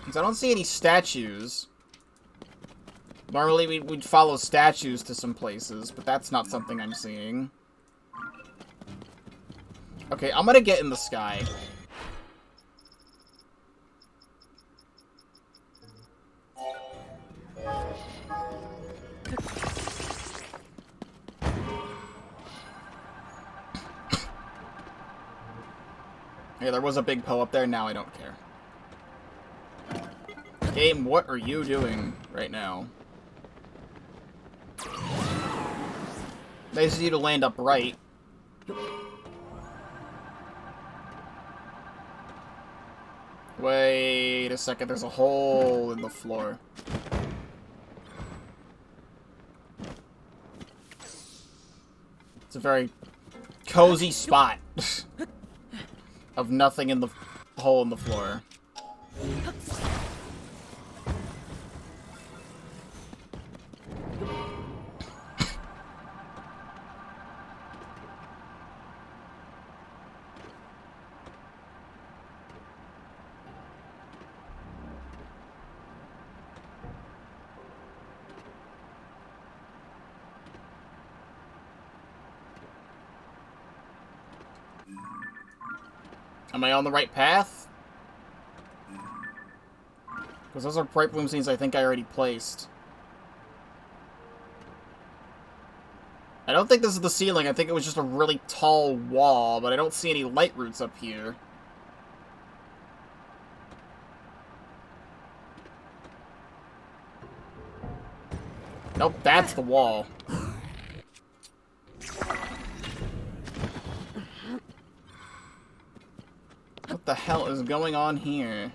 Because I don't see any statues. Normally we'd follow statues to some places, but that's not something I'm seeing. Okay, I'm gonna get in the sky. Yeah, there was a big Poe up there, now I don't care. Game, what are you doing right now? They just need to land upright. Wait a second, there's a hole in the floor. It's a very cozy spot of nothing in the hole in the floor. Am I on the right path? Because those are bright bloom scenes I think I already placed. I don't think this is the ceiling. I think it was just a really tall wall, but I don't see any light roots up here. Nope, that's the wall. What the hell is going on here?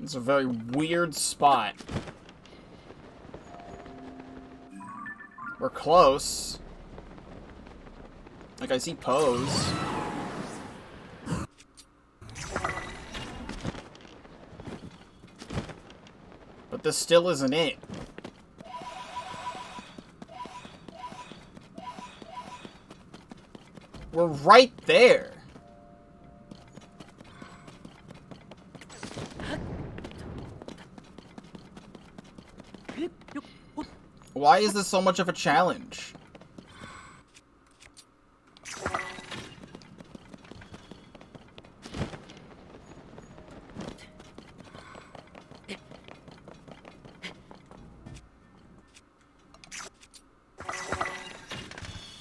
It's a very weird spot. We're close. Like, I see Poes. But this still isn't it. We're right there. Why is this so much of a challenge?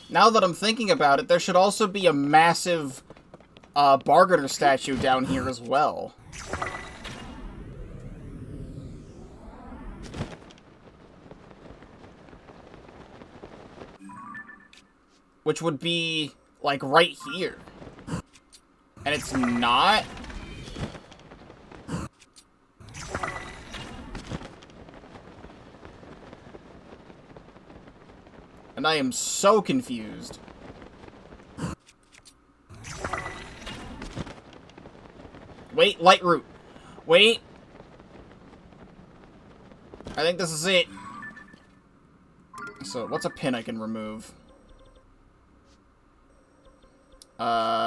Now that I'm thinking about it, there should also be a massive bargainer statue down here as well. Which would be, like, right here. And it's not? And I am so confused. Wait, light root. Wait. I think this is it. So, what's a pin I can remove?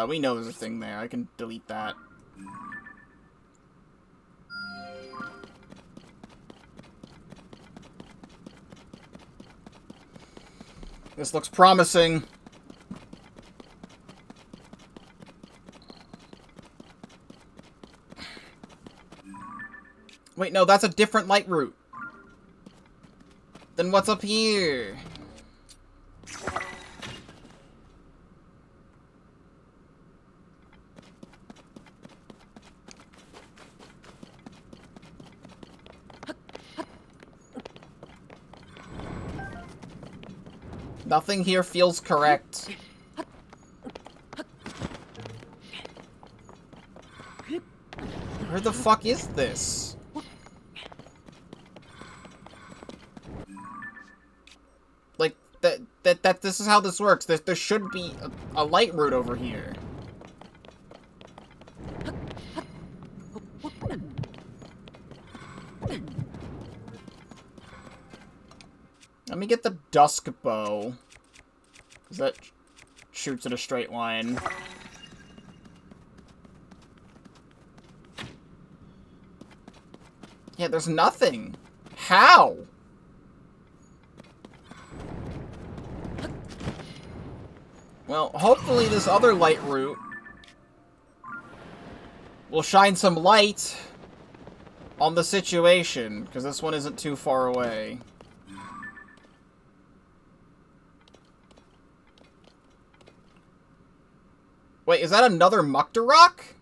We know there's a thing there. I can delete that. This looks promising. Wait, no, that's a different light route. Then what's up here? Nothing here feels correct. Where the fuck is this? Like, this is how this works. There should be a light route over here. Let me get the dusk bow. 'Cause that shoots in a straight line. Yeah, there's nothing. How? Well, hopefully this other light route will shine some light on the situation, because this one isn't too far away. Wait, is that another Muktarok?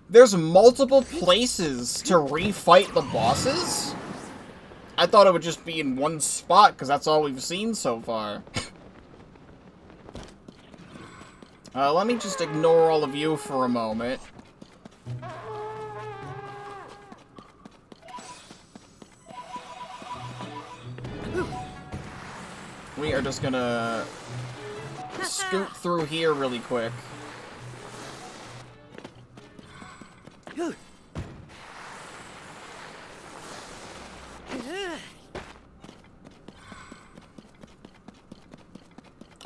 There's multiple places to refight the bosses? I thought it would just be in one spot, because that's all we've seen so far. Let me just ignore all of you for a moment. We are just gonna scoot through here really quick.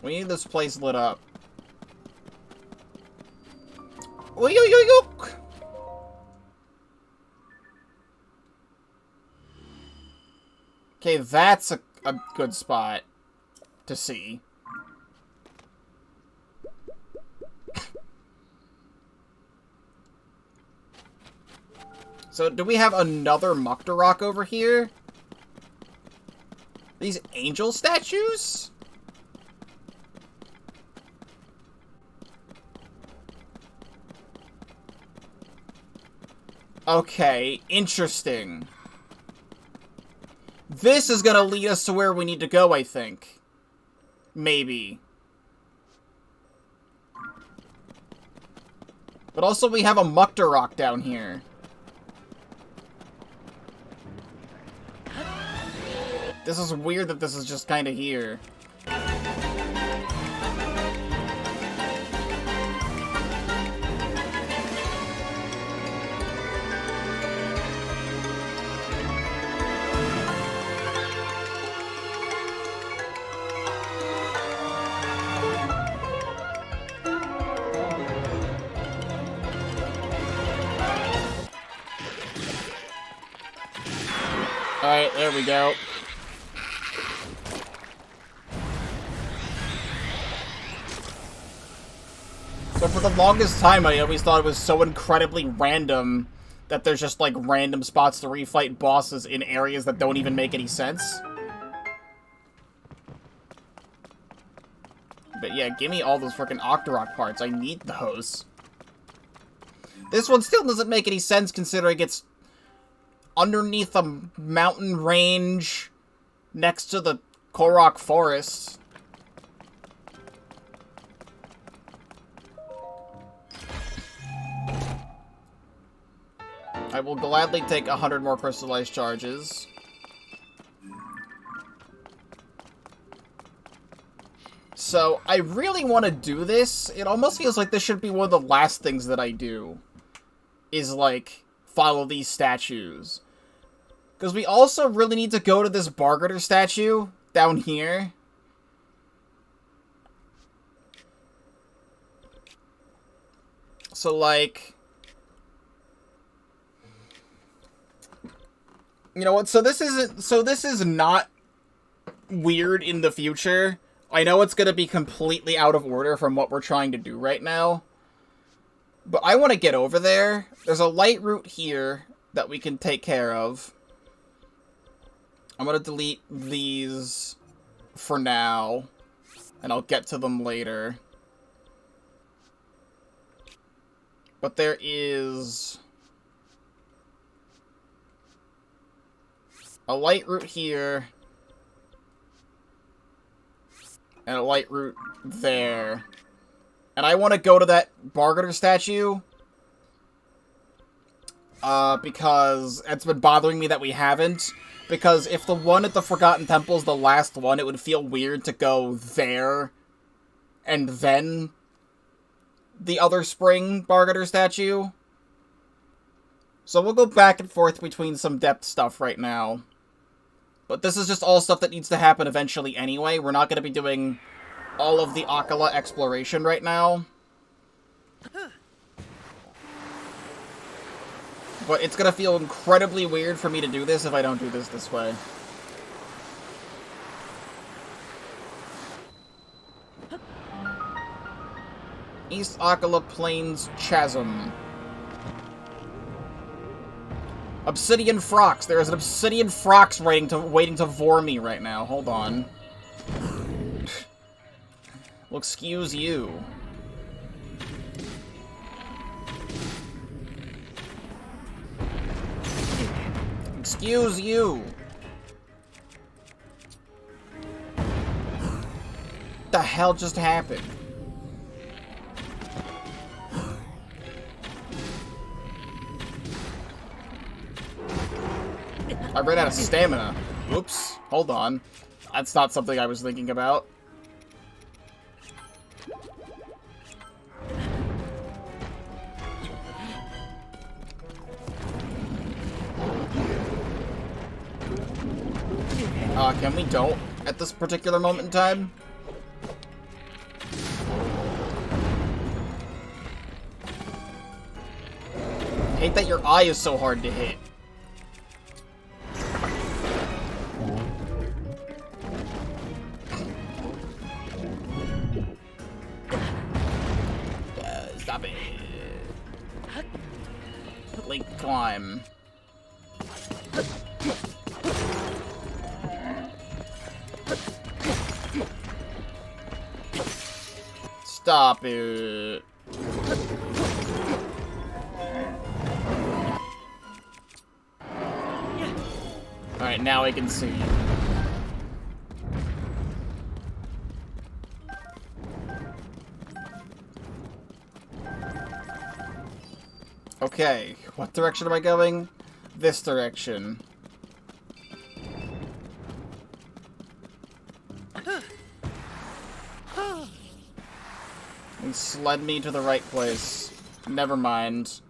We need this place lit up. Okay, that's a good spot to see. So, do we have another Muktarok over here? These angel statues? Okay, interesting. This is gonna lead us to where we need to go, I think. Maybe. But also we have a Muktarok down here. This is weird that this is just kind of here. Alright, there we go. So for the longest time, I always thought it was so incredibly random that there's just, like, random spots to refight bosses in areas that don't even make any sense. But yeah, give me all those frickin' Octorok parts. I need those. This one still doesn't make any sense considering it's underneath a mountain range next to the Korok Forest. I will gladly take 100 more crystallized charges. So, I really want to do this. It almost feels like this should be one of the last things that I do. Is, like, follow these statues. Because we also really need to go to this Bargainer statue down here. So, like... You know what? So this is not weird in the future. I know it's going to be completely out of order from what we're trying to do right now. But I want to get over there. There's a light route here that we can take care of. I'm going to delete these for now. And I'll get to them later. But there is a light route here. And a light route there. And I want to go to that Bargainer statue. Because it's been bothering me that we haven't. Because if the one at the Forgotten Temple is the last one, it would feel weird to go there. And then the other spring Bargainer statue. So we'll go back and forth between some depth stuff right now. But this is just all stuff that needs to happen eventually anyway. We're not going to be doing all of the Akala exploration right now. But it's going to feel incredibly weird for me to do this if I don't do this way. East Akala Plains Chasm. Obsidian Frox. There is an Obsidian Frox waiting to vor me right now. Hold on. Well, excuse you. Excuse you. What the hell just happened? I ran out of stamina. Oops. Hold on. That's not something I was thinking about. Can we don't at this particular moment in time? I hate that your eye is so hard to hit. Stop it. Link climb. Stop it. Alright, now I can see. Okay, what direction am I going? This direction. And sled me to the right place. Never mind.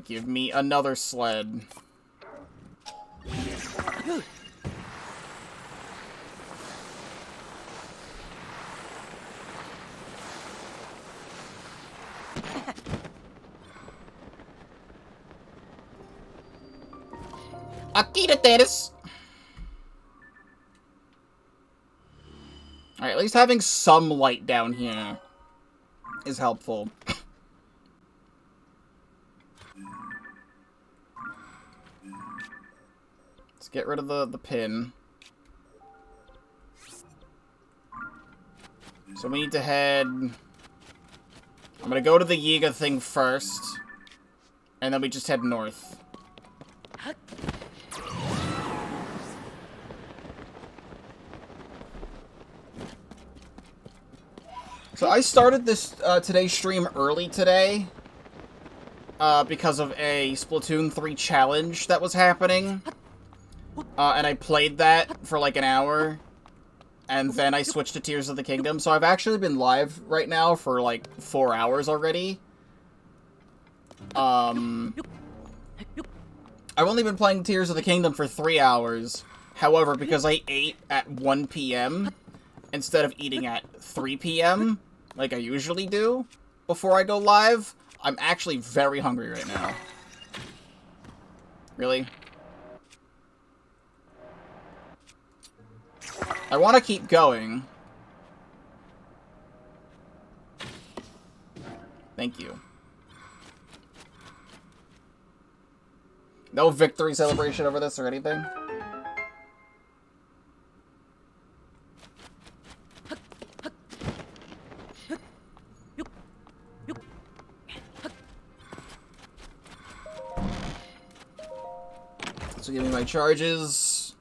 Give me another sled. Akita Teres! Alright, at least having some light down here is helpful. Let's get rid of the pin. So we need to head... I'm gonna go to the Yiga thing first, and then we just head north. So I started this today's stream early today because of a Splatoon 3 challenge that was happening. And I played that for like an hour, and then I switched to Tears of the Kingdom. So I've actually been live right now for like 4 hours already. I've only been playing Tears of the Kingdom for 3 hours. However, because I ate at 1 p.m. instead of eating at 3 p.m., like I usually do before I go live, I'm actually very hungry right now. Really? I want to keep going. Thank you. No victory celebration over this or anything? So give me my charges.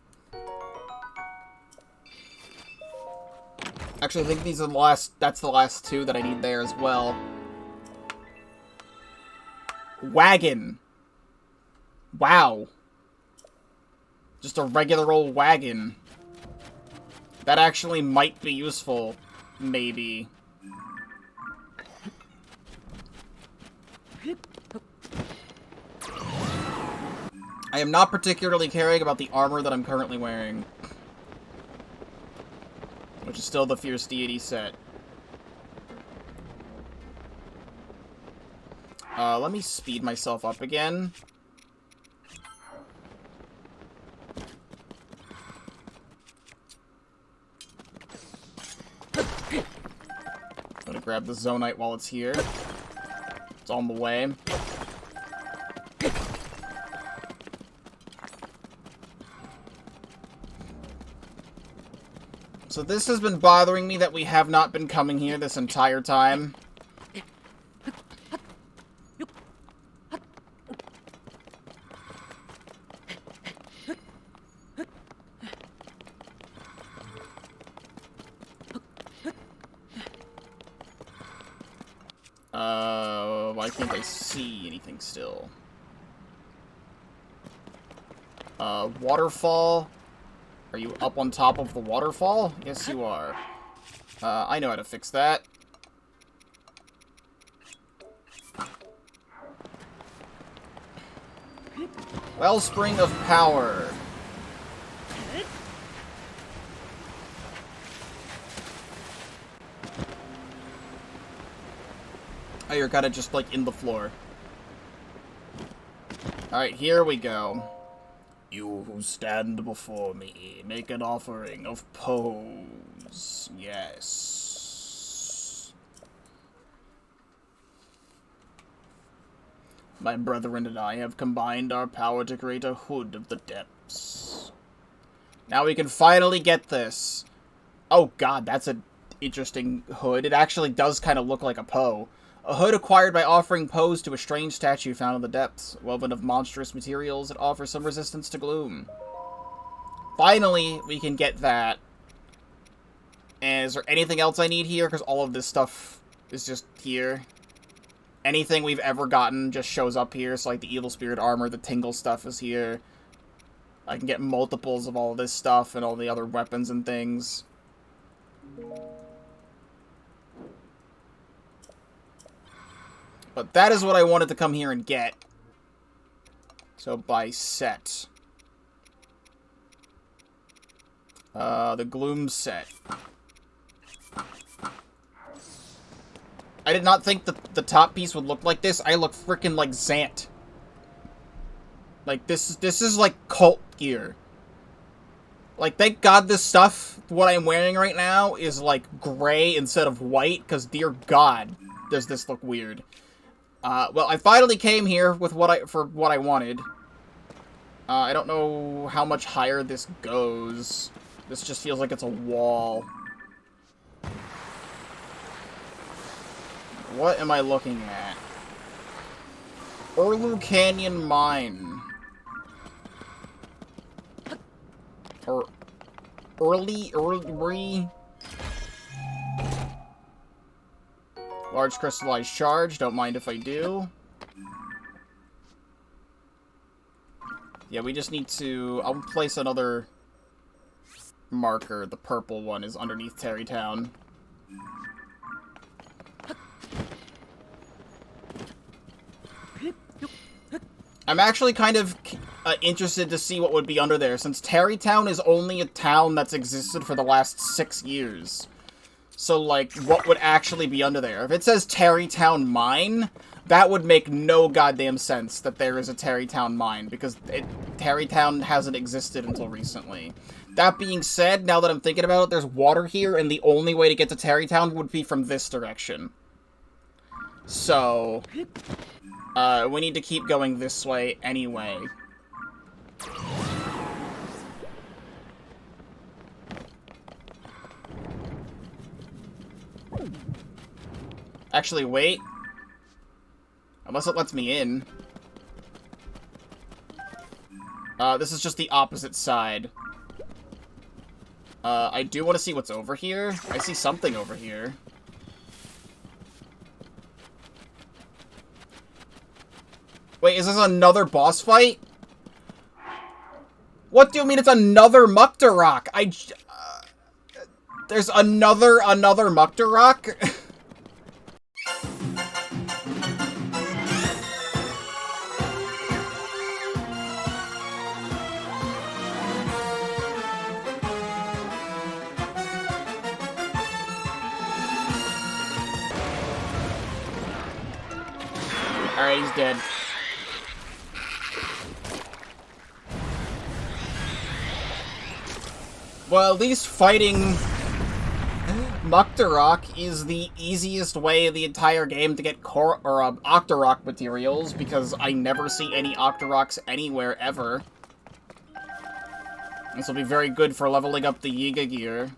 Actually, I think these are the last, that's the last two that I need there as well. Wagon. Wow. Just a regular old wagon. That actually might be useful. Maybe. I am not particularly caring about the armor that I'm currently wearing. Which is still the Fierce Deity set. Let me speed myself up again. I'm gonna grab the Zonite while it's here. It's on the way. So this has been bothering me that we have not been coming here this entire time. Why can't I see anything still? Waterfall? Are you up on top of the waterfall? Yes, you are. I know how to fix that. Wellspring of Power. Oh, you're kind of just, like, in the floor. Alright, here we go. You who stand before me, make an offering of pose. Yes. My brethren and I have combined our power to create a hood of the depths. Now we can finally get this. Oh god, that's an interesting hood. It actually does kind of look like a Poe. A hood acquired by offering pose to a strange statue found in the depths. Woven of monstrous materials, it offers some resistance to gloom. Finally, we can get that. And is there anything else I need here? Because all of this stuff is just here. Anything we've ever gotten just shows up here. So like the Evil Spirit armor, the Tingle stuff is here. I can get multiples of all of this stuff and all the other weapons and things. But that is what I wanted to come here and get. So buy set. The Gloom set. I did not think that the top piece would look like this. I look freaking like Zant. Like, this is like cult gear. Like, thank God this stuff, what I'm wearing right now, is like gray instead of white, because dear God, does this look weird. Well, I finally came here with what I wanted. I don't know how much higher this goes. This just feels like it's a wall. What am I looking at? Hyrule Canyon Mine. Or early. Large crystallized charge, don't mind if I do. Yeah, we just need to... I'll place another marker. The purple one is underneath Tarrytown. I'm actually kind of interested to see what would be under there, since Tarrytown is only a town that's existed for the last 6 years. So, like, what would actually be under there? If it says Tarrytown Mine, that would make no goddamn sense that there is a Tarrytown Mine, because Tarrytown hasn't existed until recently. That being said, now that I'm thinking about it, there's water here, and the only way to get to Tarrytown would be from this direction. So, we need to keep going this way anyway. Actually, wait. Unless it lets me in. This is just the opposite side. I do want to see what's over here. I see something over here. Wait, is this another boss fight? What do you mean it's another Muktarok? There's another Muktarok? Alright, he's dead. Well, at least fighting Muktarok is the easiest way in the entire game to get Octorok materials, because I never see any Octoroks anywhere ever. This will be very good for leveling up the Yiga gear.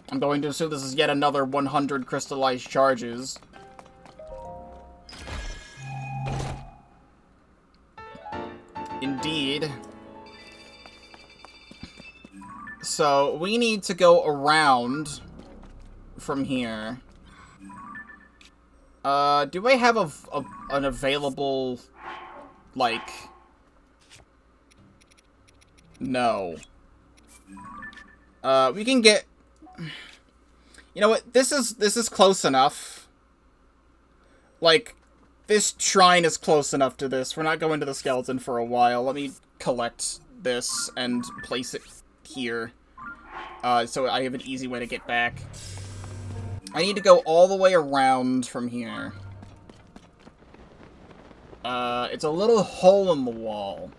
I'm going to assume this is yet another 100 crystallized charges. Indeed. So, we need to go around from here. Do I have an available, like... No. We can get... You know what? This is close enough. Like, this shrine is close enough to this. We're not going to the skeleton for a while. Let me collect this and place it here. So I have an easy way to get back. I need to go all the way around from here. It's a little hole in the wall.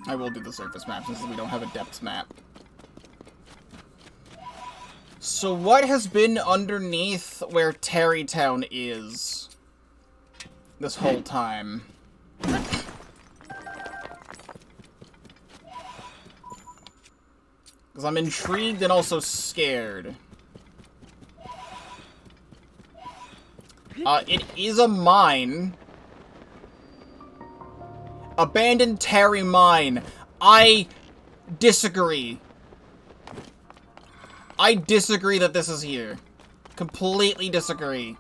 I will do the surface map since we don't have a depth map. So what has been underneath where Tarrytown is this whole time? Because I'm intrigued and also scared. It is a mine. Abandoned Terry Mine. I disagree. I disagree that this is here. Completely disagree.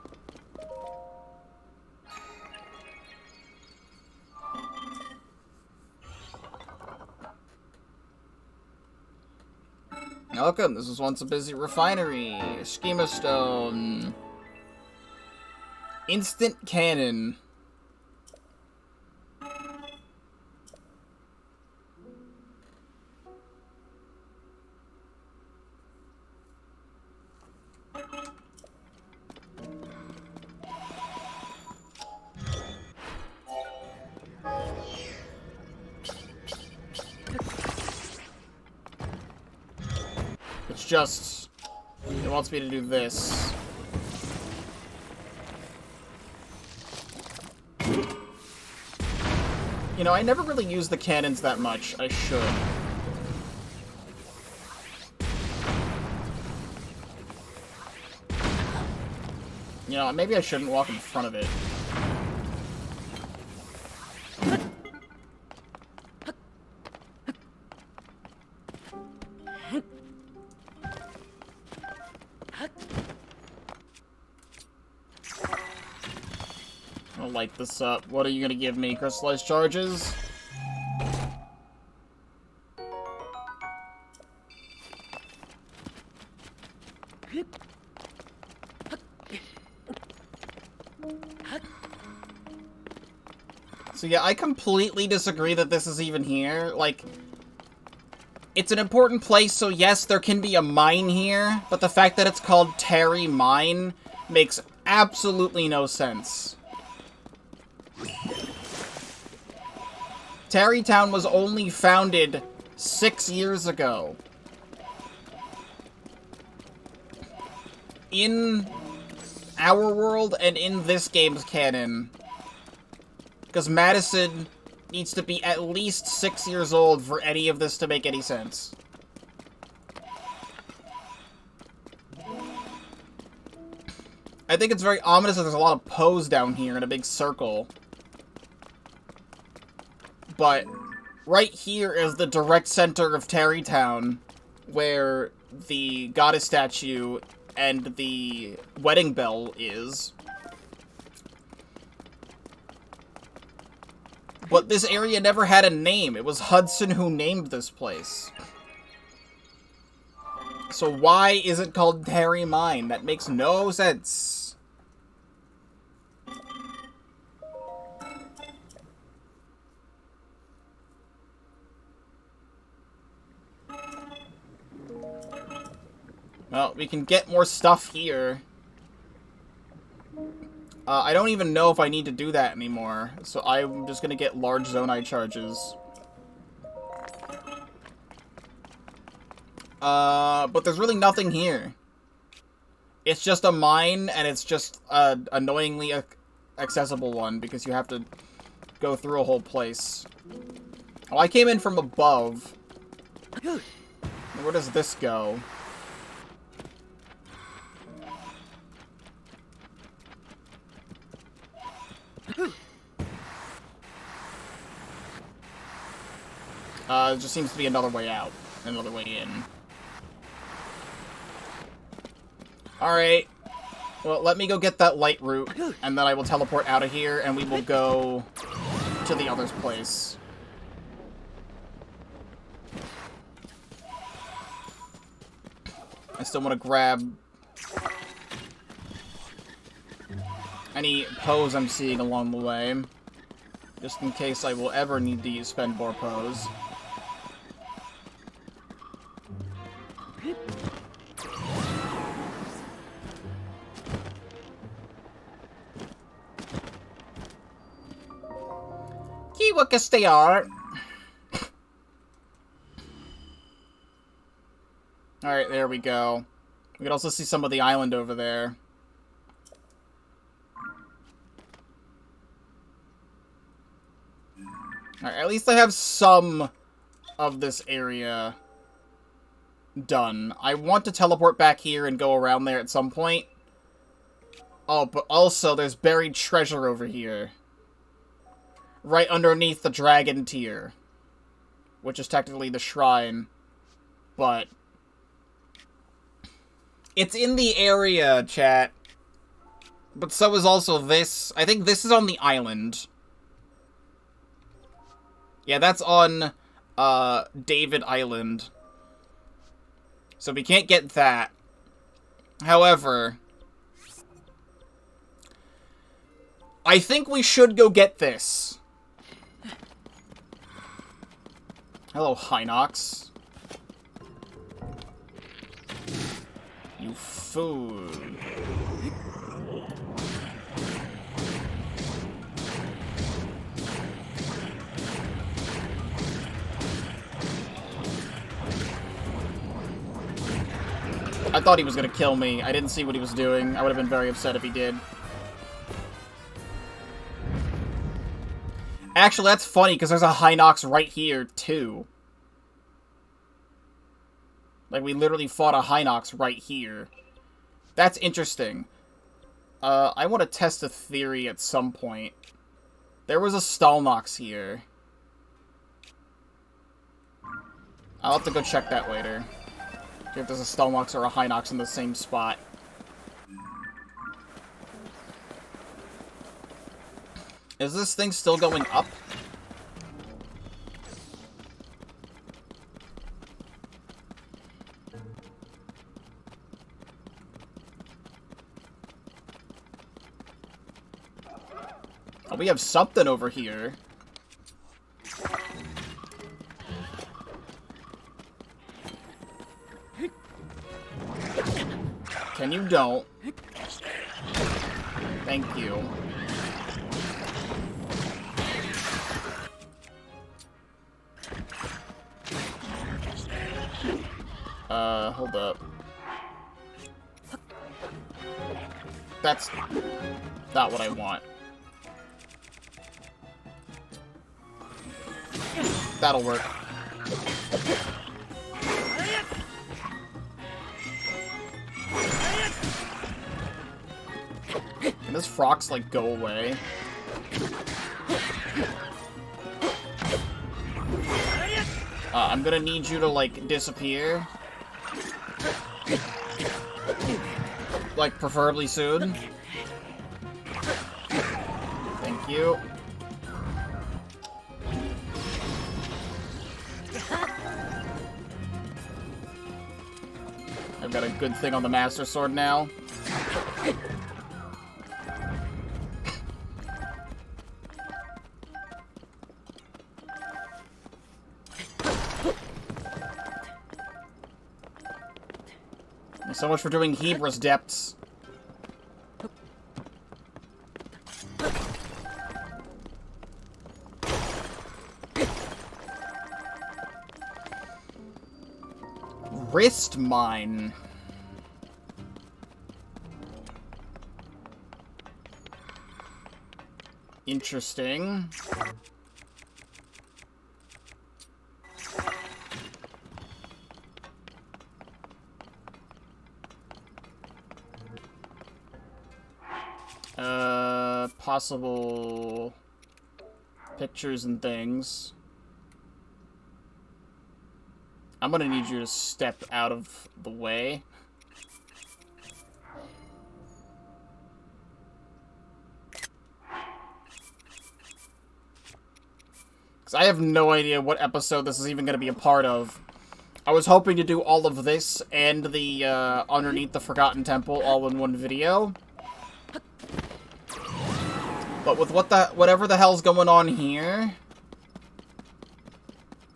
Welcome, this was once a busy refinery. Schema stone. Instant cannon. It's just... it wants me to do this. You know, I never really use the cannons that much. I should. You know, maybe I shouldn't walk in front of it. I'll light this up. What are you gonna give me? Crystallized charges? So yeah, I completely disagree that this is even here. Like, it's an important place, so yes, there can be a mine here, but the fact that it's called Terry Mine makes absolutely no sense. Tarrytown was only founded 6 years ago. In our world and in this game's canon. Because Madison needs to be at least 6 years old for any of this to make any sense. I think it's very ominous that there's a lot of Poes down here in a big circle. But right here is the direct center of Tarrytown, where the goddess statue and the wedding bell is. But this area never had a name. It was Hudson who named this place. So why is it called Terry Mine? That makes no sense. Well, we can get more stuff here. I don't even know if I need to do that anymore, so I'm just gonna get large Zonai charges. But there's really nothing here. It's just a mine, and it's just an annoyingly accessible one, because you have to go through a whole place. Oh, I came in from above. Where does this go? It just seems to be another way out, another way in. Alright. Well, let me go get that light route, and then I will teleport out of here, and we will go to the other's place. I still want to grab any pose I'm seeing along the way, just in case I will ever need to spend more pose. Kiwa Castellar. Alright, there we go. We can also see some of the island over there. Alright, at least I have some of this area done. I want to teleport back here and go around there at some point. Oh, but also there's buried treasure over here. Right underneath the dragon tier. Which is technically the shrine. But it's in the area, chat. But so is also this. I think this is on the island. Yeah, that's on David Island. So we can't get that. However, I think we should go get this. Hello, Hinox. You fool. I thought he was gonna kill me. I didn't see what he was doing. I would have been very upset if he did. Actually, that's funny, because there's a Hinox right here, too. Like, we literally fought a Hinox right here. That's interesting. I want to test a theory at some point. There was a Stalnox here. I'll have to go check that later. See if there's a Stalnox or a Hinox in the same spot. Is this thing still going up? Oh, we have something over here. Can you don't? Thank you. Hold up. That's not what I want. That'll work. Can this Frox, like, go away? I'm gonna need you to, like, disappear. Like, preferably soon. Thank you. I've got a good thing on the Master Sword now. So much for doing Hebra's depths. Wrist mine. Interesting. Possible pictures and things. I'm gonna need you to step out of the way. Because I have no idea what episode this is even gonna be a part of. I was hoping to do all of this and the Underneath the Forgotten Temple all in one video. But with whatever the hell's going on here,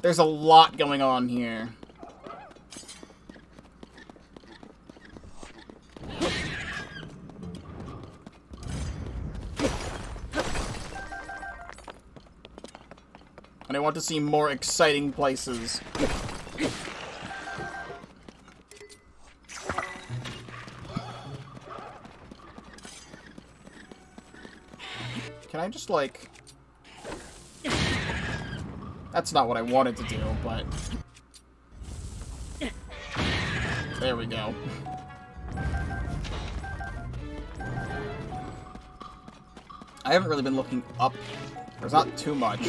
there's a lot going on here. And I want to see more exciting places. Can I just, like... That's not what I wanted to do, but... There we go. I haven't really been looking up. There's not too much.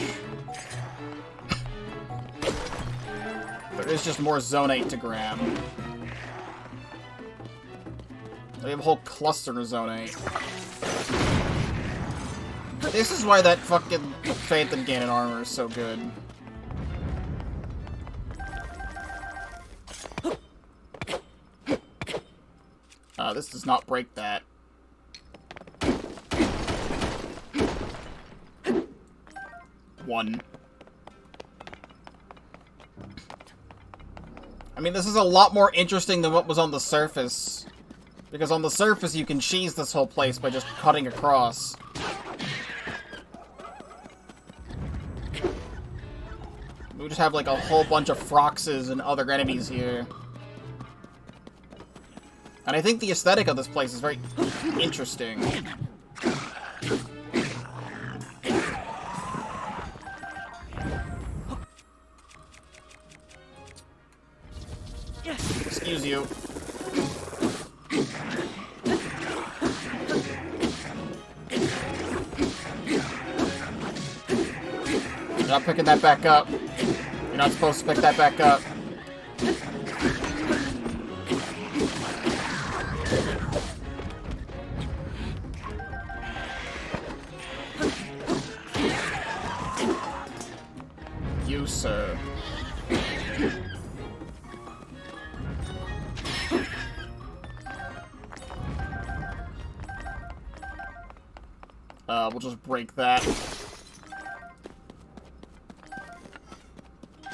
There is just more Zonate to grab. We have a whole cluster of Zonate. This is why that fucking Phantom Ganon armor is so good. This does not break that. One. I mean, this is a lot more interesting than what was on the surface. Because on the surface, you can cheese this whole place by just cutting across. We just have, like, a whole bunch of Froxes and other enemies here. And I think the aesthetic of this place is very interesting. Excuse you. You're not picking that back up. You're not supposed to pick that back up. You, sir. We'll just break that.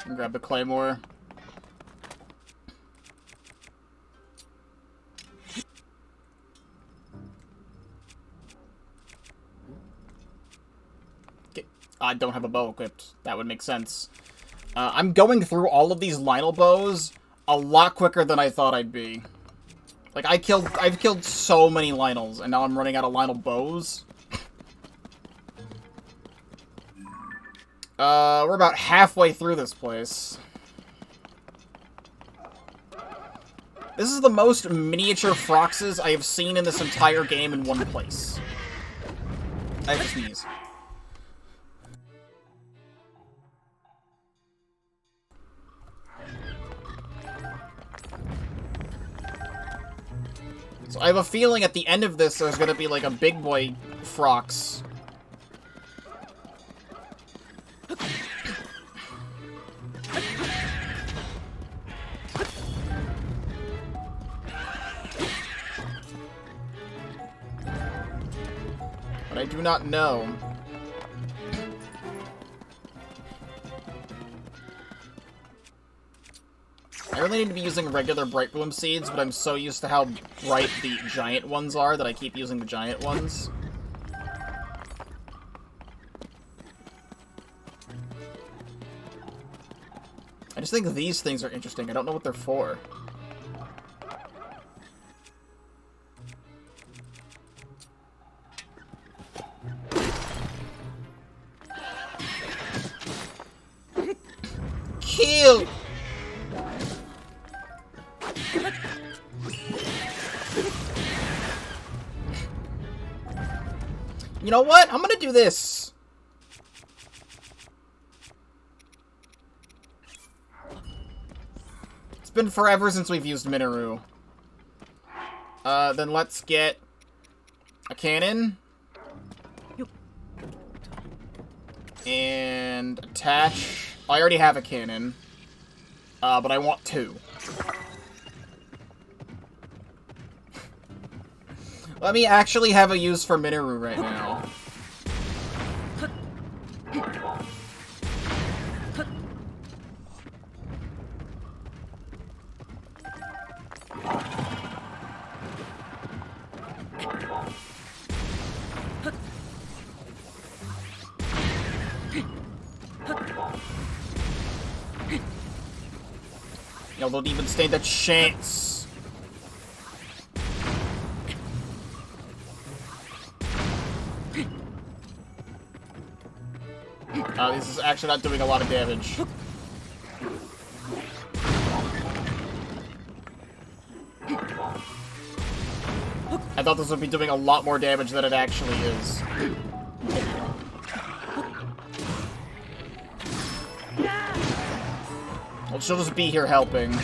And grab the claymore. Okay. I don't have a bow equipped. That would make sense. I'm going through all of these Lionel bows a lot quicker than I thought I'd be. Like, I've killed so many Lionels, and now I'm running out of Lionel bows. We're about halfway through this place. This is the most miniature Froxes I have seen in this entire game in one place. I have to sneeze. So I have a feeling at the end of this there's gonna be like a big boy Frox. But I do not know. I really need to be using regular Bright Bloom seeds, but I'm so used to how bright the giant ones are that I keep using the giant ones. I just think these things are interesting. I don't know what they're for. Kill! You know what? I'm gonna do this. It's been forever since we've used Minoru. Then let's get a cannon. And attach. I already have a cannon. But I want 2. Let me actually have a use for Minoru right now. Y'all don't even stand a chance. This is actually not doing a lot of damage. I thought this would be doing a lot more damage than it actually is. Well, she'll just be here helping.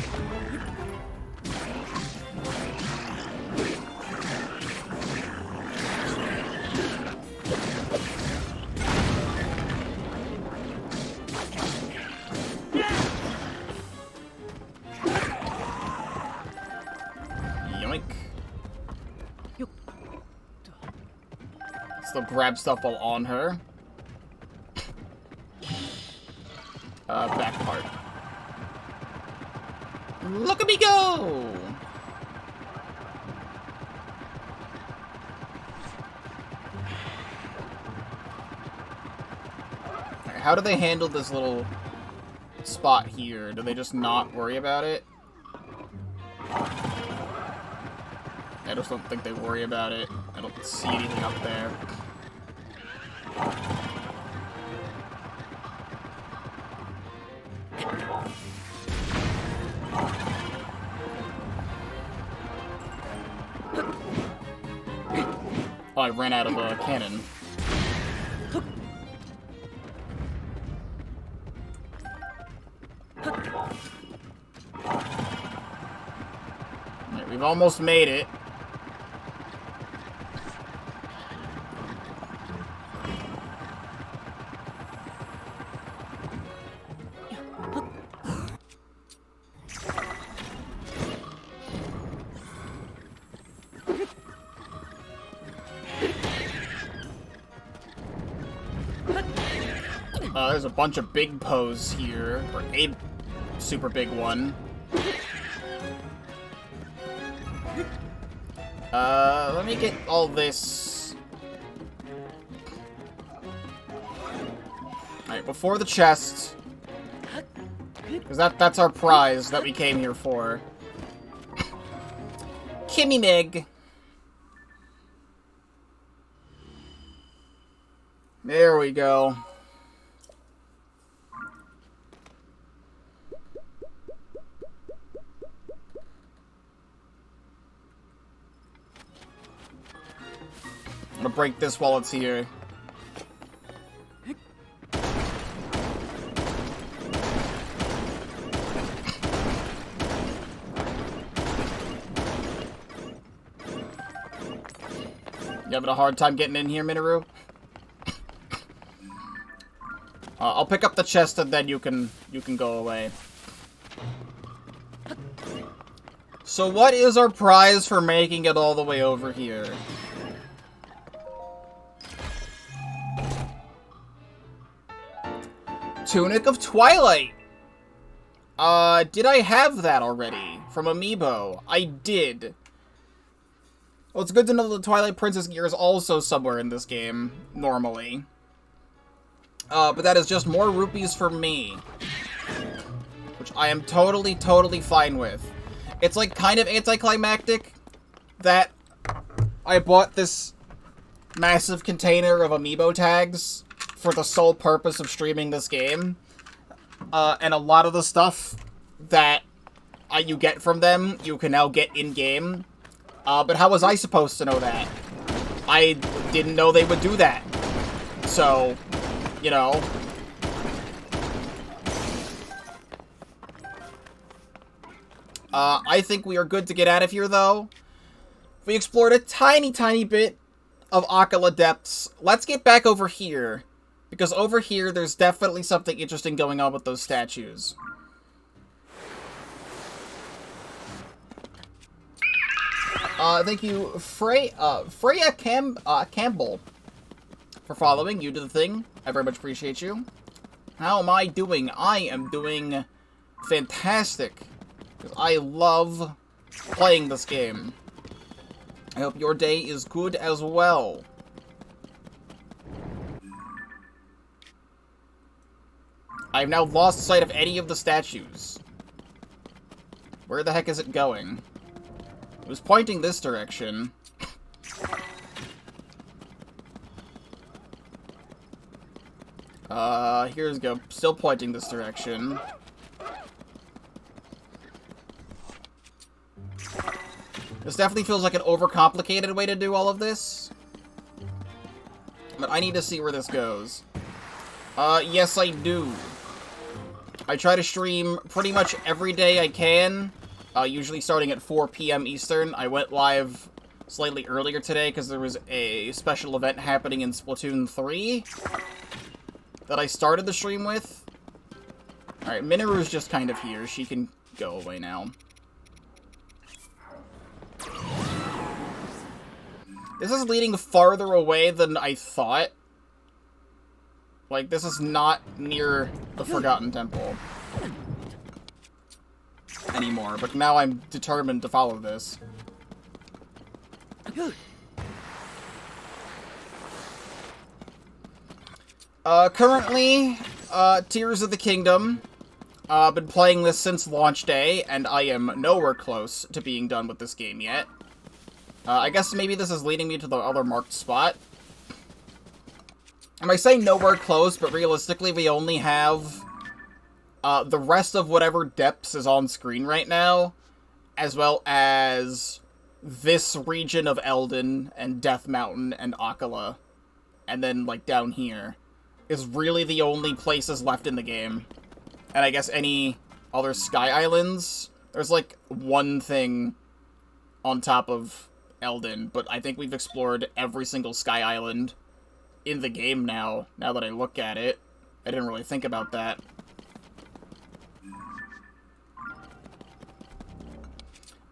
Still grab stuff while on her. Back part. Look at me go! Alright, how do they handle this little spot here? Do they just not worry about it? I just don't think they worry about it. I don't see anything up there. Oh, I ran out of a cannon. Right, we've almost made it. There's a bunch of big pose here, or a super big one. Let me get all this. Alright, before the chest. Because that's our prize that we came here for. Kimmy Mig. There we go. I'm gonna break this while it's here. You having a hard time getting in here, Minoru? I'll pick up the chest and then you can go away. So what is our prize for making it all the way over here? Tunic of Twilight. Did I have that already? From Amiibo? I did. Well, it's good to know the Twilight Princess gear is also somewhere in this game, normally. But that is just more rupees for me. Which I am totally, totally fine with. It's like kind of anticlimactic that I bought this massive container of Amiibo tags for the sole purpose of streaming this game. And a lot of the stuff that you get from them, you can now get in-game. But how was I supposed to know that? I didn't know they would do that. So, you know. I think we are good to get out of here, though. We explored a tiny, tiny bit of Akala depths. Let's get back over here. Because over here, there's definitely something interesting going on with those statues. Thank you, Freya Campbell, for following. You do the thing. I very much appreciate you. How am I doing? I am doing fantastic. Because I love playing this game. I hope your day is good as well. I have now lost sight of any of the statues. Where the heck is it going? It was pointing this direction. Here's go. Still pointing this direction. This definitely feels like an overcomplicated way to do all of this. But I need to see where this goes. Yes I do. I try to stream pretty much every day I can. Usually starting at 4 p.m. Eastern. I went live slightly earlier today because there was a special event happening in Splatoon 3 that I started the stream with. Alright, Minoru's just kind of here. She can go away now. This is leading farther away than I thought. Like, this is not near the Forgotten Temple anymore, but now I'm determined to follow this. Currently, Tears of the Kingdom. Been playing this since launch day, and I am nowhere close to being done with this game yet. I guess maybe this is leading me to the other marked spot. I say nowhere close, but realistically we only have the rest of whatever depths is on screen right now, as well as this region of Eldin and Death Mountain and Akala, and then, like, down here, is really the only places left in the game. And I guess any other Sky Islands, there's, like, one thing on top of Eldin, but I think we've explored every single Sky Island in the game now that I look at it. I didn't really think about that.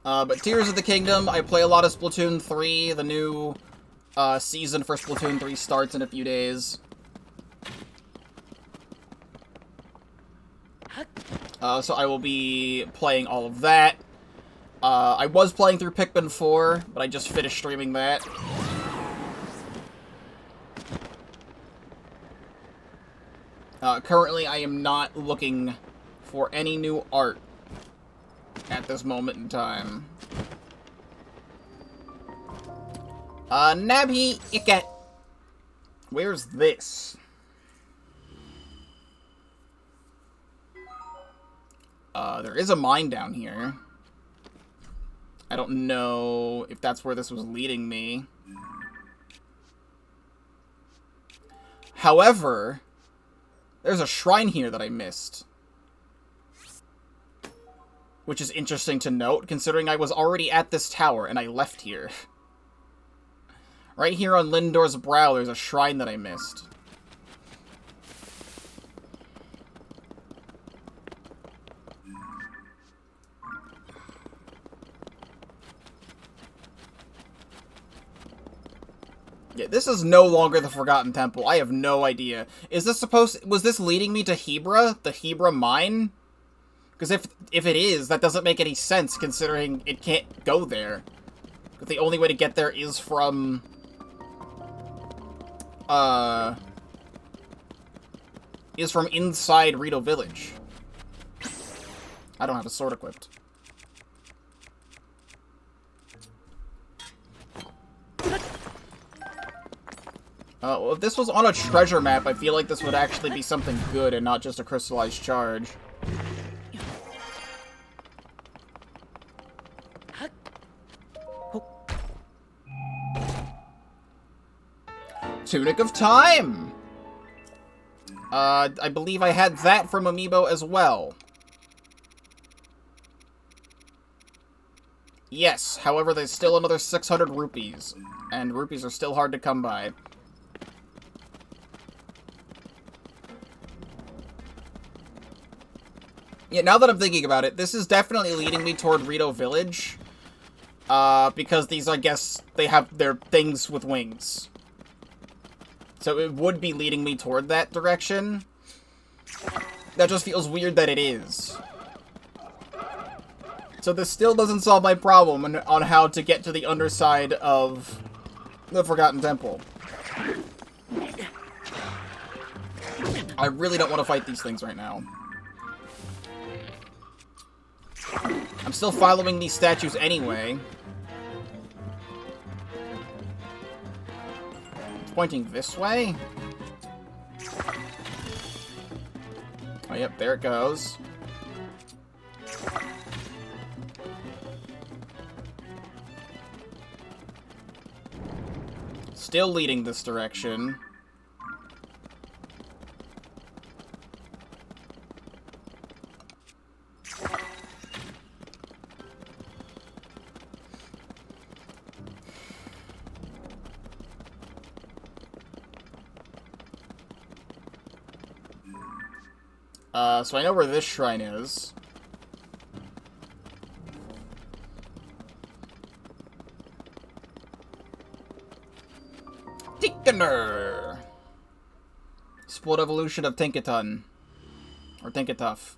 But Tears of the Kingdom, I play a lot of Splatoon 3. The new season for Splatoon 3 starts in a few days. So I will be playing all of that. I was playing through Pikmin 4, but I just finished streaming that. Currently, I am not looking for any new art at this moment in time. Nabhi Iket. Where's this? There is a mine down here. I don't know if that's where this was leading me. However, there's a shrine here that I missed. Which is interesting to note, considering I was already at this tower and I left here. Right here on Lindor's brow, there's a shrine that I missed. Yeah, this is no longer the Forgotten Temple. I have no idea. Is this was this leading me to Hebra? The Hebra mine? Because if it is, that doesn't make any sense, considering it can't go there. But the only way to get there is from... inside Rito Village. I don't have a sword equipped. Well, if this was on a treasure map, I feel like this would actually be something good and not just a crystallized charge. Tunic of Time! I believe I had that from Amiibo as well. Yes, however, there's still another 600 rupees, and rupees are still hard to come by. Yeah, now that I'm thinking about it, this is definitely leading me toward Rito Village, because these, I guess, they have their things with wings. So it would be leading me toward that direction. That just feels weird that it is. So this still doesn't solve my problem on how to get to the underside of the Forgotten Temple. I really don't want to fight these things right now. I'm still following these statues anyway. It's pointing this way? Oh, yep, there it goes. Still leading this direction. So I know where this shrine is. Tinkener! Split evolution of Tinkaton. Or Tinkatuff.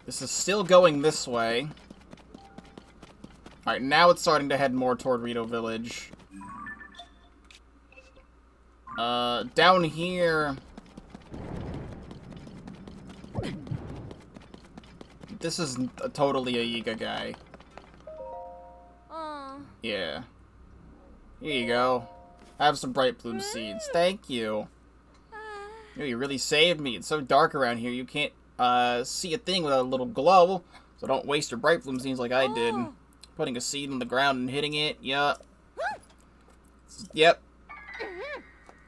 This is still going this way. Alright, now it's starting to head more toward Rito Village. Down here... This is totally a Yiga guy. Yeah. Here you go. Have some bright bloom seeds. Thank you. Oh, you really saved me. It's so dark around here, you can't see a thing without a little glow. So don't waste your bright bloom seeds like I did. Putting a seed on the ground and hitting it. Yup. Yep.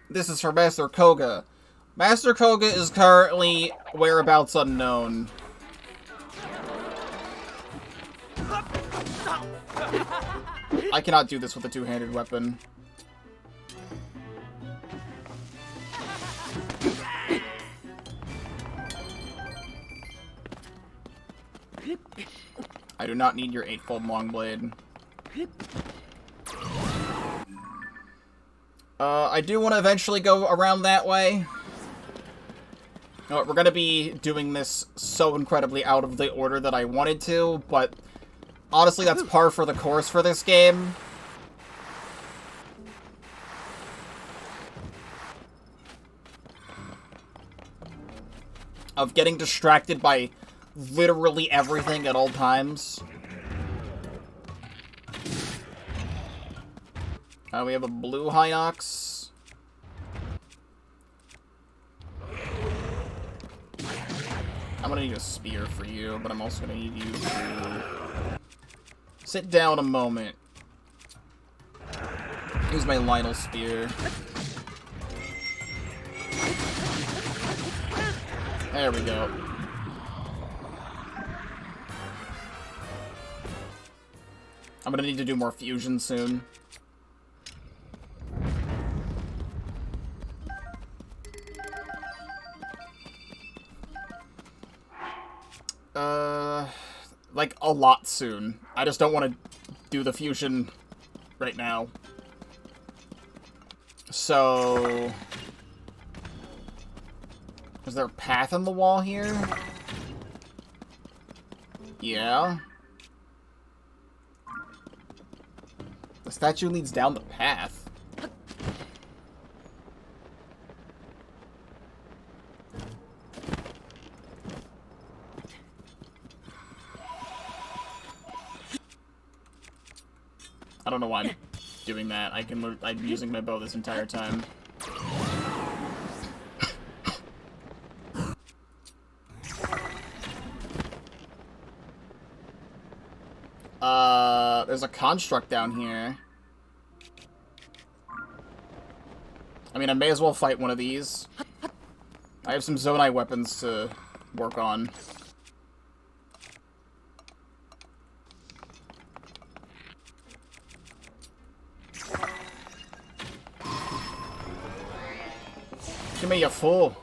This is for Master Koga. Master Koga is currently whereabouts unknown. I cannot do this with a two-handed weapon. I do not need your 8-fold long blade. I do want to eventually go around that way. We're going to be doing this so incredibly out of the order that I wanted to, but honestly, that's par for the course for this game. Of getting distracted by literally everything at all times. We have a blue Hinox. I'm gonna need a spear for you, but I'm also gonna need you to sit down a moment. Use my Lionel spear. There we go. I'm gonna need to do more fusion soon. Like, a lot soon. I just don't want to do the fusion right now. So... Is there a path on the wall here? Yeah. The statue leads down the path. I don't know why I'm doing that. I'm using my bow this entire time. There's a construct down here. I mean, I may as well fight one of these. I have some Zonai weapons to work on. Give me, you fool.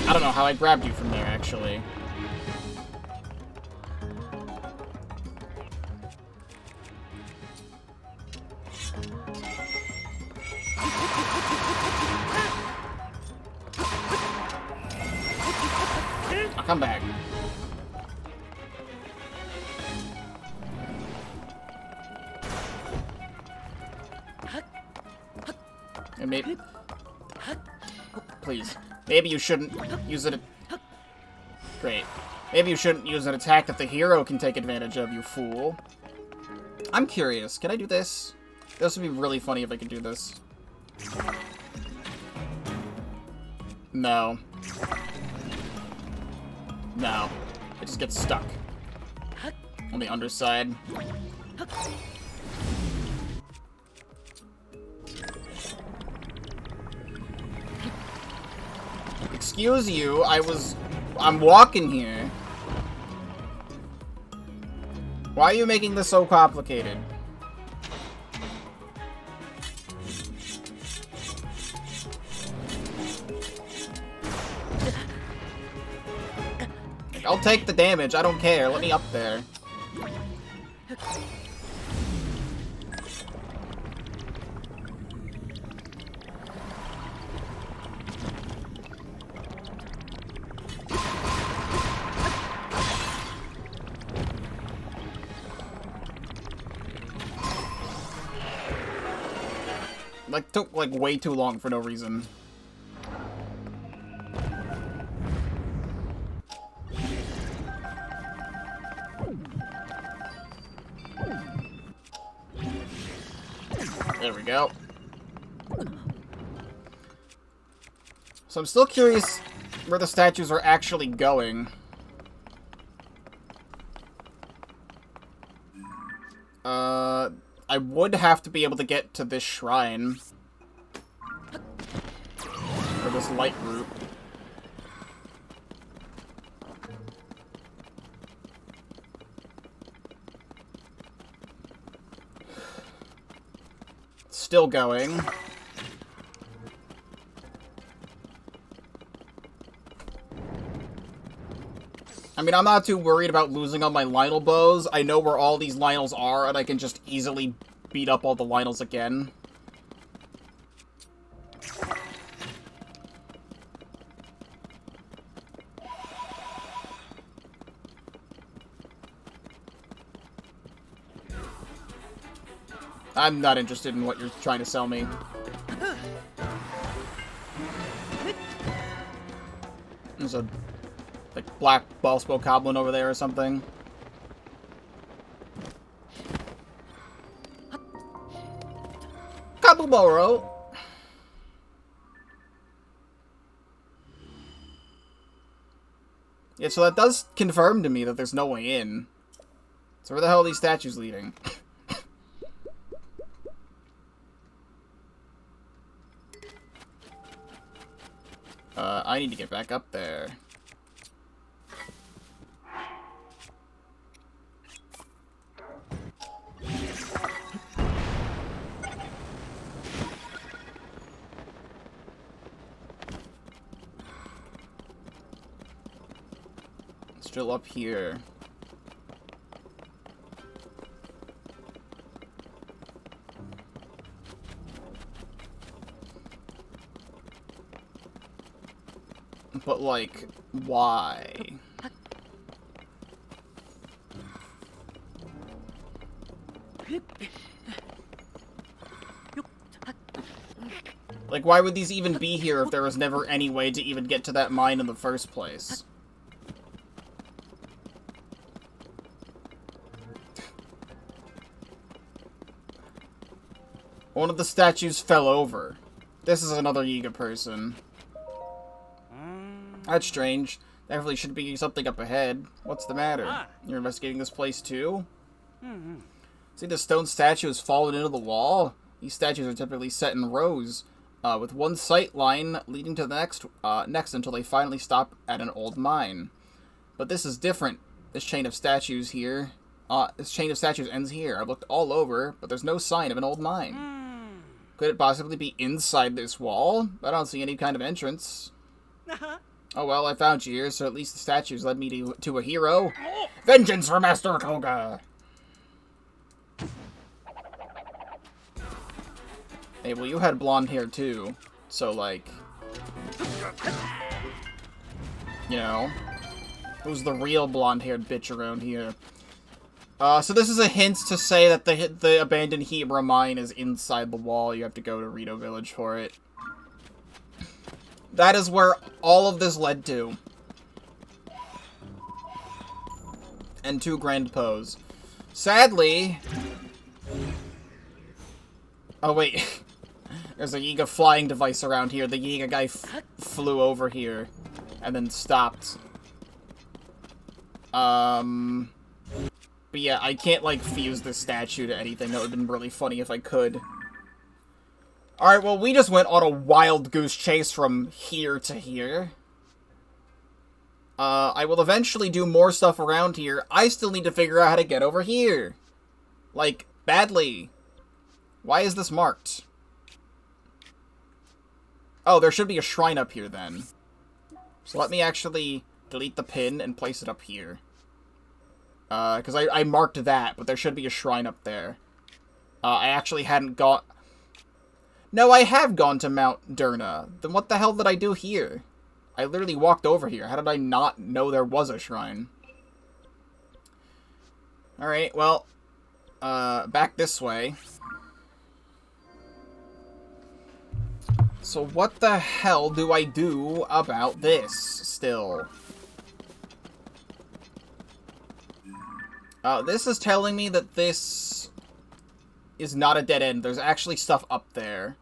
I don't know how I grabbed you from there, actually. I'll come back. And maybe... Please. Maybe you shouldn't use it... Great. Maybe you shouldn't use an attack that the hero can take advantage of, you fool. I'm curious. Can I do this? This would be really funny if I could do this. No. No. It just gets stuck. On the underside. Excuse you, I'm walking here. Why are you making this so complicated? I'll take the damage, I don't care. Let me up there. Like, took, like, way too long for no reason. There we go. So I'm still curious where the statues are actually going. I would have to be able to get to this shrine. Or this light route. Still going. I mean, I'm not too worried about losing all my Lionel bows. I know where all these Lionels are, and I can just easily beat up all the Lionels again. I'm not interested in what you're trying to sell me. There's a like black ball-spoke goblin over there or something. Kabumoro! Yeah, so that does confirm to me that there's no way in. So where the hell are these statues leading? I need to get back up there. Still up here. But, like, why? Like, why would these even be here if there was never any way to even get to that mine in the first place? One of the statues fell over. This is another Yiga person. That's strange. There definitely should be something up ahead. What's the matter? You're investigating this place too? See, the stone statue has fallen into the wall? These statues are typically set in rows, with one sight line leading to the next until they finally stop at an old mine. But this is different. This chain of statues ends here. I've looked all over, but there's no sign of an old mine. Could it possibly be inside this wall? I don't see any kind of entrance. Oh well, I found you here, so at least the statues led me to a hero. Vengeance for Master Koga! Hey, well, you had blonde hair too, so, like, you know, who's the real blonde-haired bitch around here? So this is a hint to say that the abandoned Hebra mine is inside the wall. You have to go to Rito Village for it. That is where all of this led to. And 2 grand pose. Sadly... Oh, wait. There's a Yiga flying device around here. The Yiga guy flew over here. And then stopped. But yeah, I can't, like, fuse this statue to anything. That would have been really funny if I could. Alright, well, we just went on a wild goose chase from here to here. I will eventually do more stuff around here. I still need to figure out how to get over here. Like, badly. Why is this marked? Oh, there should be a shrine up here, then. So let me actually delete the pin and place it up here. Because I marked that, but there should be a shrine up there. I actually hadn't gone... No, I have gone to Mount Durna. Then what the hell did I do here? I literally walked over here. How did I not know there was a shrine? Alright, well, back this way. So what the hell do I do about this, still? This is telling me that this is not a dead end. There's actually stuff up there.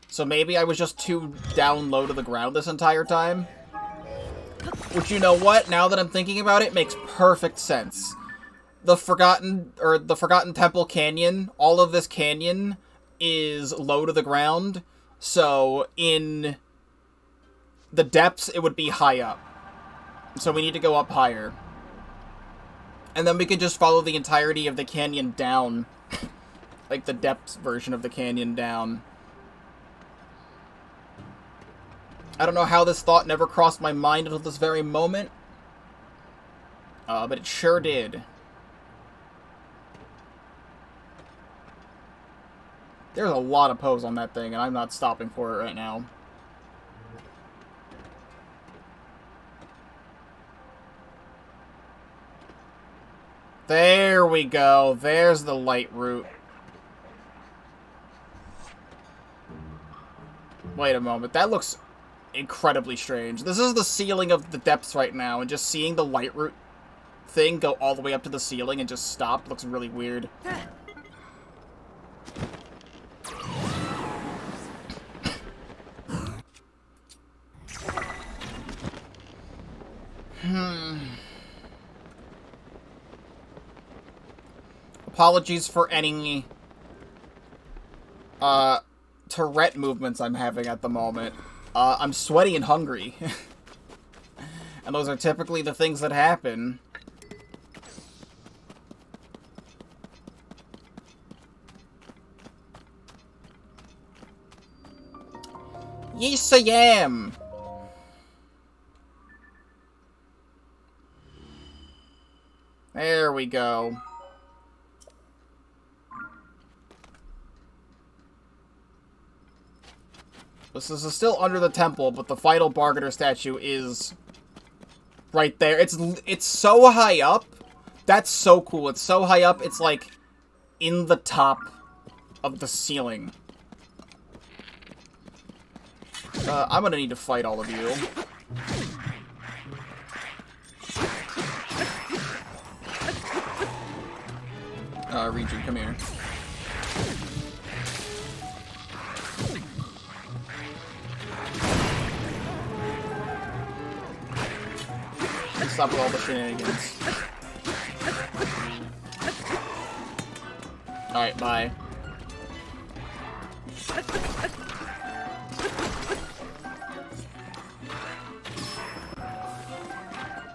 So maybe I was just too down low to the ground this entire time. Which, you know what? Now that I'm thinking about it, makes perfect sense. The Forgotten Temple Canyon, all of this canyon is low to the ground. So in the depths, it would be high up. So we need to go up higher. And then we could just follow the entirety of the canyon down. Like the depths version of the canyon down. I don't know how this thought never crossed my mind until this very moment. But it sure did. There's a lot of pose on that thing, and I'm not stopping for it right now. There we go. There's the light route. Wait a moment. That looks incredibly strange. This is the ceiling of the depths right now, and just seeing the light route thing go all the way up to the ceiling and just stop looks really weird. Apologies for any Tourette movements I'm having at the moment. I'm sweaty and hungry. And those are typically the things that happen. Yes, I am! There we go. This is still under the temple, but the final bargainer statue is right there. It's so high up. That's so cool. It's so high up, it's like in the top of the ceiling. I'm gonna need to fight all of you. Regent, come here. Stop with all the shenanigans. Alright, bye.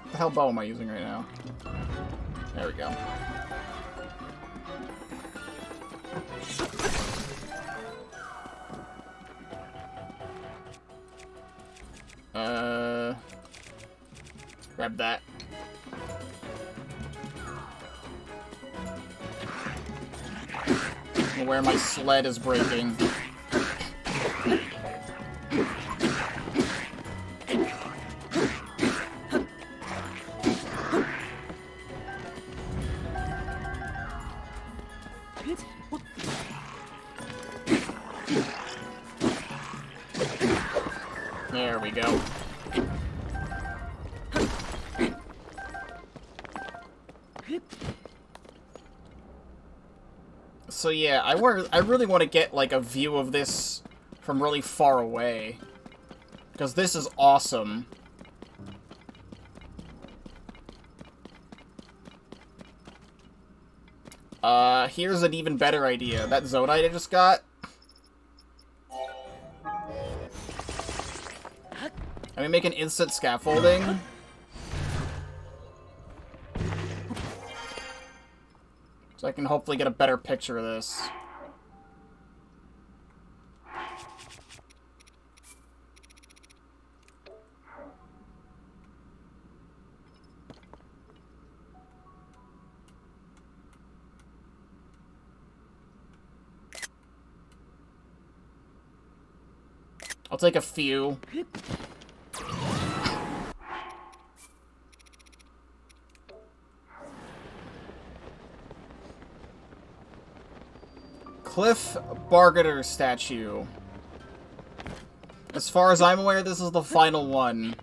What the hell bow am I using right now? There we go. Grab that. Where my sled is breaking. There we go. So yeah, I really want to get like a view of this from really far away, because this is awesome. Here's an even better idea. That Zonite I just got. I mean, make an instant scaffolding. So I can hopefully get a better picture of this. I'll take a few. Cliff Bargainer statue. As far as I'm aware, this is the final one.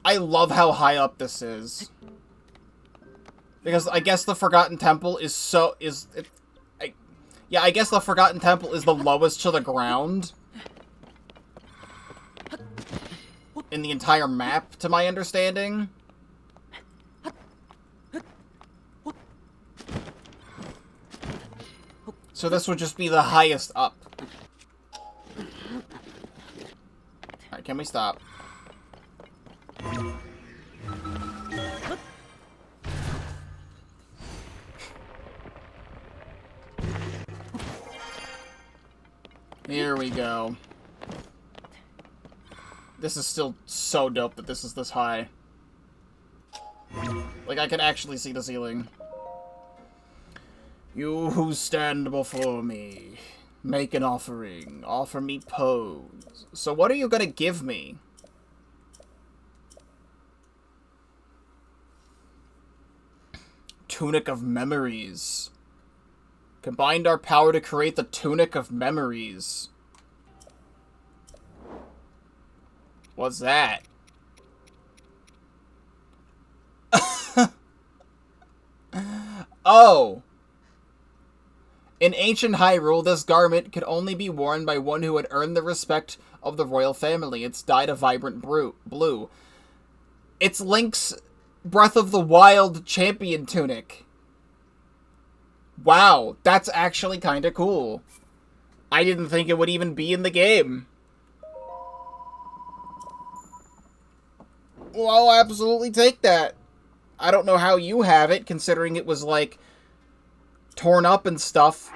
I love how high up this is. Because I guess the Forgotten Temple is so... Yeah, I guess the Forgotten Temple is the lowest to the ground in the entire map, to my understanding. So this would just be the highest up. Alright, can we stop? Here we go. This is still so dope that this is this high. Like, I can actually see the ceiling. You who stand before me, make an offering. Offer me pose. So what are you gonna give me? Tunic of Memories. Combined our power to create the Tunic of Memories. What's that? Oh! In ancient Hyrule, this garment could only be worn by one who had earned the respect of the royal family. It's dyed a vibrant blue. It's Link's Breath of the Wild champion tunic. Wow, that's actually kind of cool. I didn't think it would even be in the game. Well, I'll absolutely take that. I don't know how you have it, considering it was, like, torn up and stuff.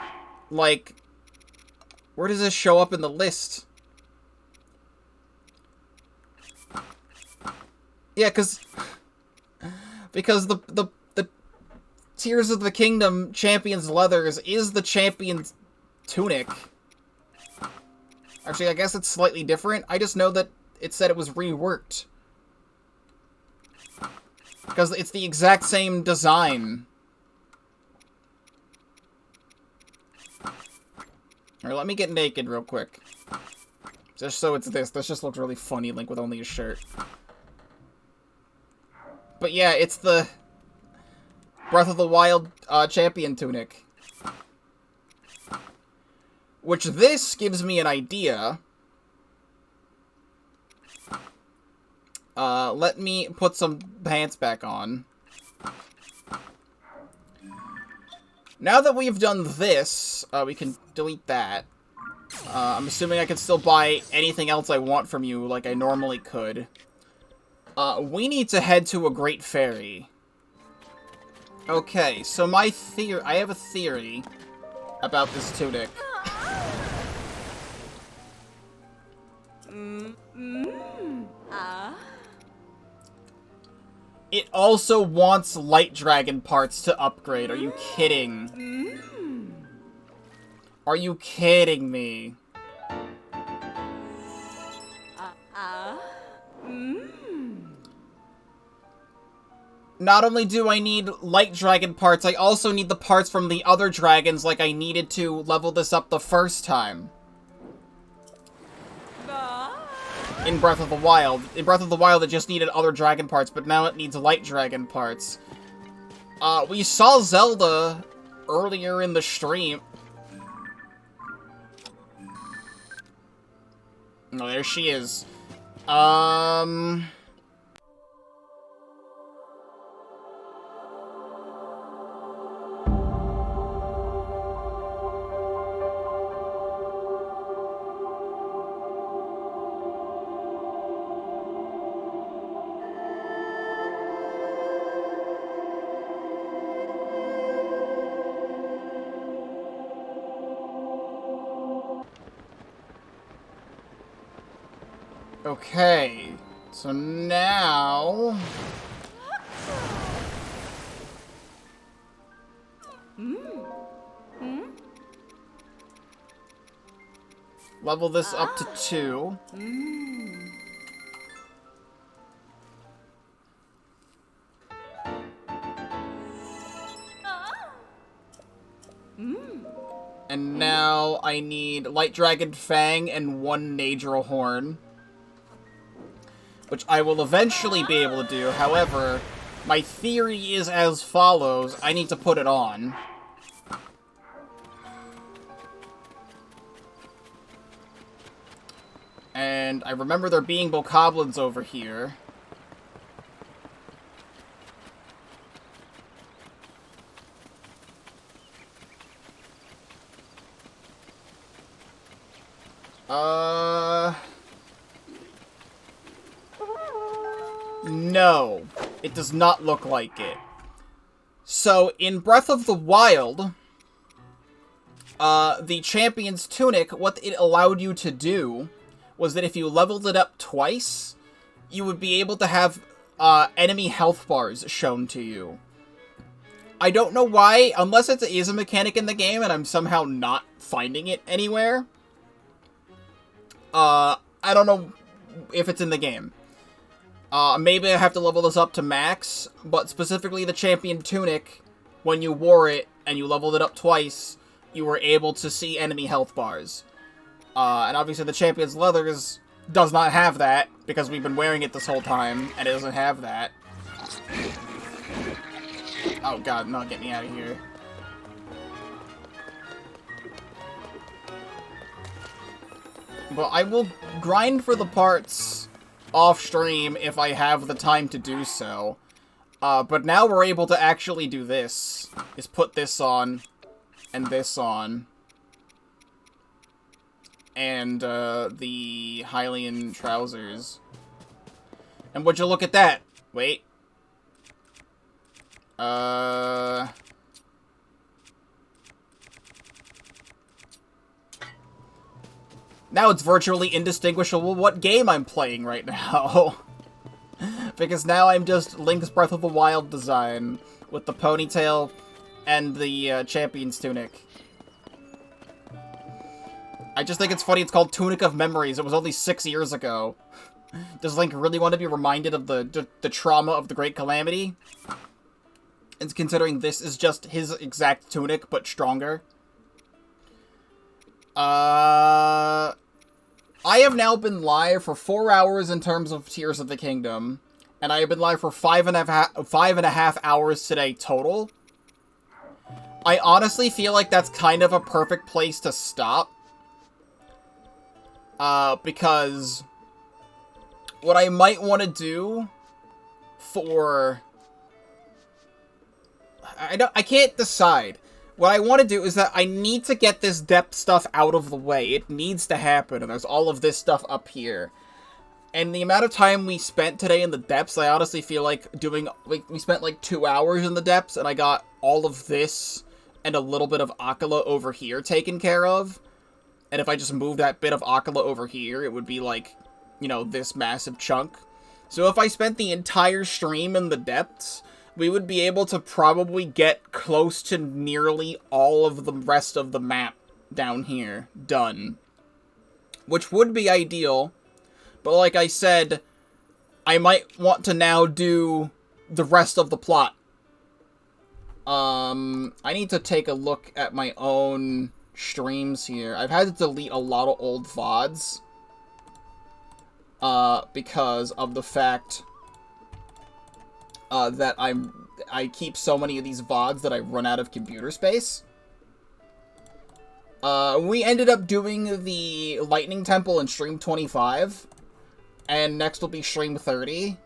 Like, where does this show up in the list? Yeah, because Tears of the Kingdom Champion's Leathers is the Champion's Tunic. Actually, I guess it's slightly different. I just know that it said it was reworked. Because it's the exact same design. Alright, let me get naked real quick. Just so it's this. This just looks really funny, Link with only a shirt. But yeah, it's the Breath of the Wild Champion Tunic. Which this gives me an idea. Let me put some pants back on. Now that we've done this, we can delete that. I'm assuming I can still buy anything else I want from you like I normally could. We need to head to a Great Fairy. Okay, so I have a theory about this tunic. It also wants Light Dragon parts to upgrade. Are you kidding? Are you kidding me? Not only do I need Light Dragon parts, I also need the parts from the other dragons like I needed to level this up the first time. In Breath of the Wild. In Breath of the Wild, it just needed other dragon parts, but now it needs Light Dragon parts. We saw Zelda earlier in the stream. Oh, there she is. Okay, so now... level this up to 2. And now I need Light Dragon Fang and 1 Nadril Horn. Which I will eventually be able to do. However, my theory is as follows. I need to put it on. And I remember there being bokoblins over here. No, it does not look like it. So, in Breath of the Wild, the Champion's Tunic, what it allowed you to do was that if you leveled it up twice, you would be able to have enemy health bars shown to you. I don't know why, unless it is a mechanic in the game and I'm somehow not finding it anywhere. I don't know if it's in the game. Maybe I have to level this up to max, but specifically the Champion Tunic, when you wore it and you leveled it up twice, you were able to see enemy health bars. And obviously the Champion's Leathers does not have that, because we've been wearing it this whole time, and it doesn't have that. Oh god, no, get me out of here. But I will grind for the parts off stream if I have the time to do so. But now we're able to actually do this. Is put this on, and this on. And, the Hylian trousers. And would you look at that? Wait. Now it's virtually indistinguishable what game I'm playing right now. Because now I'm just Link's Breath of the Wild design with the ponytail and the Champion's Tunic. I just think it's funny it's called Tunic of Memories. It was only 6 years ago. Does Link really want to be reminded of the trauma of the Great Calamity? And considering this is just his exact tunic, but stronger. I have now been live for 4 hours in terms of Tears of the Kingdom. And I have been live for 5.5 hours today total. I honestly feel like that's kind of a perfect place to stop. Because what I might want to do for... I can't decide. What I want to do is that I need to get this depth stuff out of the way. It needs to happen, and there's all of this stuff up here. And the amount of time we spent today in the depths, I honestly feel like doing... we spent like 2 hours in the depths, and I got all of this and a little bit of Akala over here taken care of. And if I just move that bit of Akala over here, it would be like, you know, this massive chunk. So if I spent the entire stream in the depths, we would be able to probably get close to nearly all of the rest of the map down here done. Which would be ideal. But like I said, I might want to now do the rest of the plot. I need to take a look at my own streams here. I've had to delete a lot of old VODs. Because of the fact that I keep so many of these VODs that I run out of computer space. We ended up doing the Lightning Temple in stream 25. And next will be stream 30.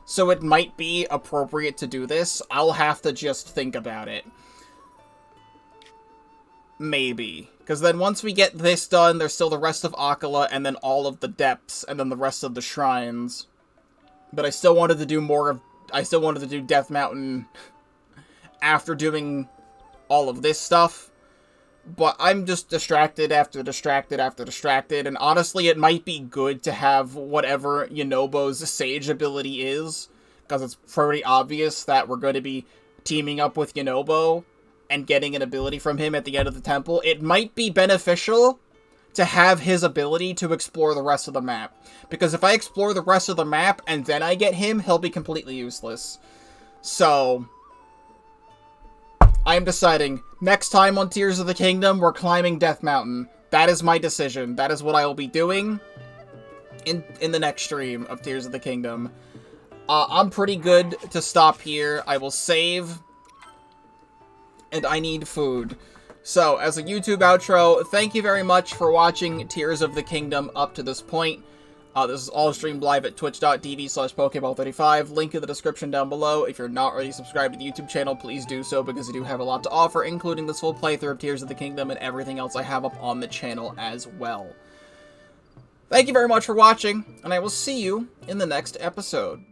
So it might be appropriate to do this. I'll have to just think about it. Maybe. Because then once we get this done, there's still the rest of Akala, and then all of the depths, and then the rest of the shrines. But I still wanted to do more of... I still wanted to do Death Mountain after doing all of this stuff. But I'm just distracted after distracted after distracted, and honestly, it might be good to have whatever Yunobo's Sage ability is, because it's pretty obvious that we're going to be teaming up with Yunobo and getting an ability from him at the end of the temple. It might be beneficial to have his ability to explore the rest of the map, because if I explore the rest of the map and then I get him, he'll be completely useless. So I am deciding, next time on Tears of the Kingdom, we're climbing Death Mountain. That is my decision. That is what I will be doing in the next stream of Tears of the Kingdom. I'm pretty good to stop here. I will save, and I need food. So, as a YouTube outro, thank you very much for watching Tears of the Kingdom up to this point. This is all streamed live at twitch.tv/Pokeball35. Link in the description down below. If you're not already subscribed to the YouTube channel, please do so, because I do have a lot to offer, including this full playthrough of Tears of the Kingdom and everything else I have up on the channel as well. Thank you very much for watching, and I will see you in the next episode.